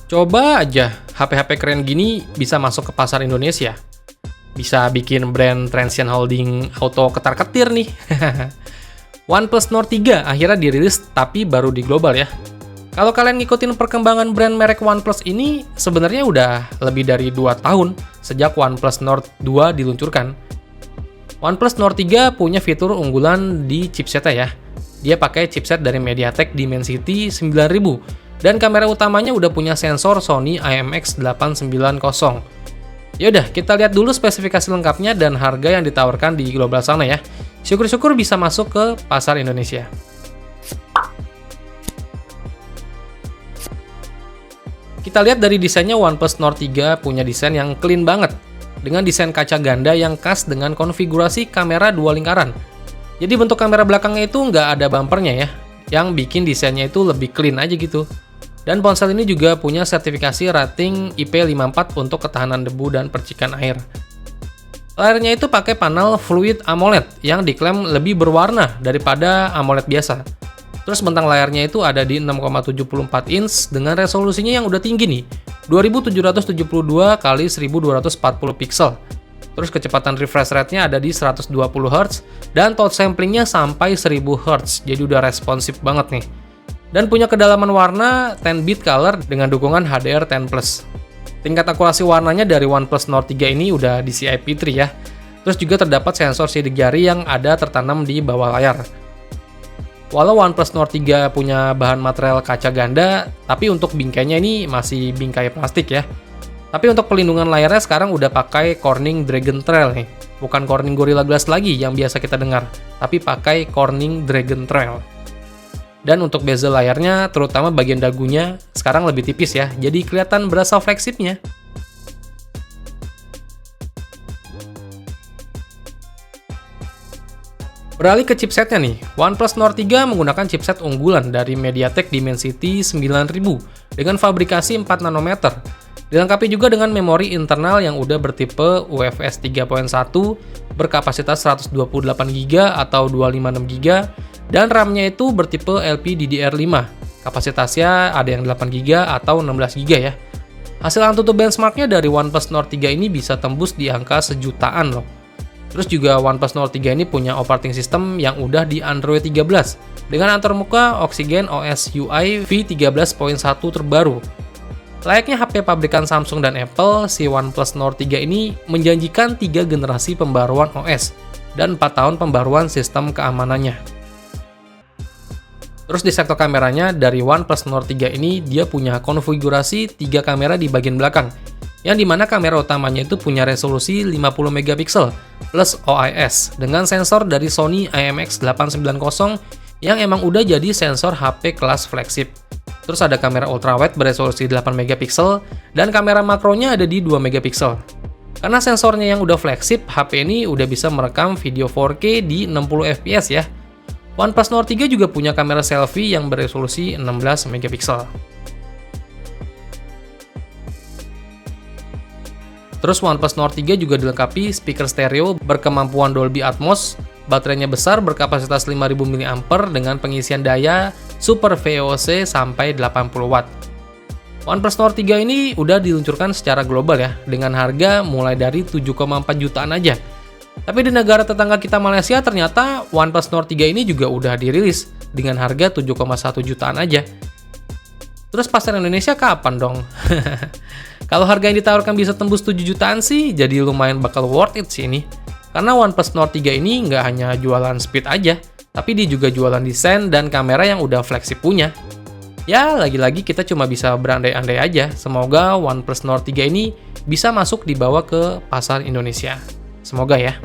Coba aja HP-HP keren gini bisa masuk ke pasar Indonesia. Bisa bikin brand Transsion Holding auto ketar-ketir nih. OnePlus Nord 3 akhirnya dirilis tapi baru di global ya. Kalau kalian ngikutin perkembangan brand merek OnePlus ini, sebenarnya udah lebih dari 2 tahun sejak OnePlus Nord 2 diluncurkan. OnePlus Nord 3 punya fitur unggulan di chipsetnya ya. Dia pakai chipset dari MediaTek Dimensity 9000 dan kamera utamanya udah punya sensor Sony IMX890. Yaudah, kita lihat dulu spesifikasi lengkapnya dan harga yang ditawarkan di global sana ya. Syukur-syukur bisa masuk ke pasar Indonesia. Kita lihat dari desainnya, OnePlus Nord 3 punya desain yang clean banget, dengan desain kaca ganda yang khas dengan konfigurasi kamera dua lingkaran. Jadi bentuk kamera belakangnya itu nggak ada bumpernya ya, yang bikin desainnya itu lebih clean aja gitu. Dan ponsel ini juga punya sertifikasi rating IP54 untuk ketahanan debu dan percikan air. Layarnya itu pakai panel Fluid AMOLED yang diklaim lebih berwarna daripada AMOLED biasa. Terus bentang layarnya itu ada di 6,74 inch dengan resolusinya yang udah tinggi nih, 2772 x 1240 pixel. Terus kecepatan refresh rate-nya ada di 120 Hz dan touch samplingnya sampai 1000 Hz, jadi udah responsif banget nih. Dan punya kedalaman warna 10-bit color dengan dukungan HDR10+. Tingkat akurasi warnanya dari OnePlus Nord 3 ini udah DCI P3 ya. Terus juga terdapat sensor sidik jari yang ada tertanam di bawah layar. Walau OnePlus Nord 3 punya bahan material kaca ganda, tapi untuk bingkainya ini masih bingkai plastik ya. Tapi untuk pelindungan layarnya sekarang udah pakai Corning Dragon Trail nih. Bukan Corning Gorilla Glass lagi yang biasa kita dengar, tapi pakai Corning Dragon Trail. Dan untuk bezel layarnya, terutama bagian dagunya, sekarang lebih tipis ya, jadi kelihatan berasa fleksibnya. Beralih ke chipsetnya nih, OnePlus Nord 3 menggunakan chipset unggulan dari MediaTek Dimensity 9000 dengan fabrikasi 4 nanometer. Dilengkapi juga dengan memori internal yang udah bertipe UFS 3.1 berkapasitas 128GB atau 256GB dan RAM-nya itu bertipe LPDDR5. Kapasitasnya ada yang 8GB atau 16GB ya. Hasil AnTuTu benchmarknya dari OnePlus Nord 3 ini bisa tembus di angka sejutaan loh. Terus juga OnePlus Nord 3 ini punya operating system yang udah di Android 13 dengan antarmuka Oxygen OS UI v13.1 terbaru. Layaknya HP pabrikan Samsung dan Apple, si OnePlus Nord 3 ini menjanjikan 3 generasi pembaruan OS dan 4 tahun pembaruan sistem keamanannya. Terus di sektor kameranya, dari OnePlus Nord 3 ini dia punya konfigurasi 3 kamera di bagian belakang, yang dimana kamera utamanya itu punya resolusi 50MP plus OIS dengan sensor dari Sony IMX890 yang emang udah jadi sensor HP kelas flagship. Terus ada kamera ultrawide beresolusi 8MP dan kamera makronya ada di 2MP. Karena sensornya yang udah flagship, HP ini udah bisa merekam video 4K di 60fps ya. OnePlus Nord 3 juga punya kamera selfie yang beresolusi 16MP. Terus OnePlus Nord 3 juga dilengkapi speaker stereo berkemampuan Dolby Atmos, baterainya besar berkapasitas 5000 mAh dengan pengisian daya Super VOC sampai 80W. OnePlus Nord 3 ini udah diluncurkan secara global ya, dengan harga mulai dari 7,4 jutaan aja. Tapi di negara tetangga kita Malaysia ternyata OnePlus Nord 3 ini juga udah dirilis dengan harga 7,1 jutaan aja. Terus pasar Indonesia kapan dong? Kalau harga yang ditawarkan bisa tembus 7 jutaan sih, jadi lumayan bakal worth it sih ini. Karena OnePlus Nord 3 ini nggak hanya jualan speed aja, tapi dia juga jualan desain dan kamera yang udah flagship punya. Ya, lagi-lagi kita cuma bisa berandai-andai aja. Semoga OnePlus Nord 3 ini bisa masuk dibawa ke pasar Indonesia. Semoga ya.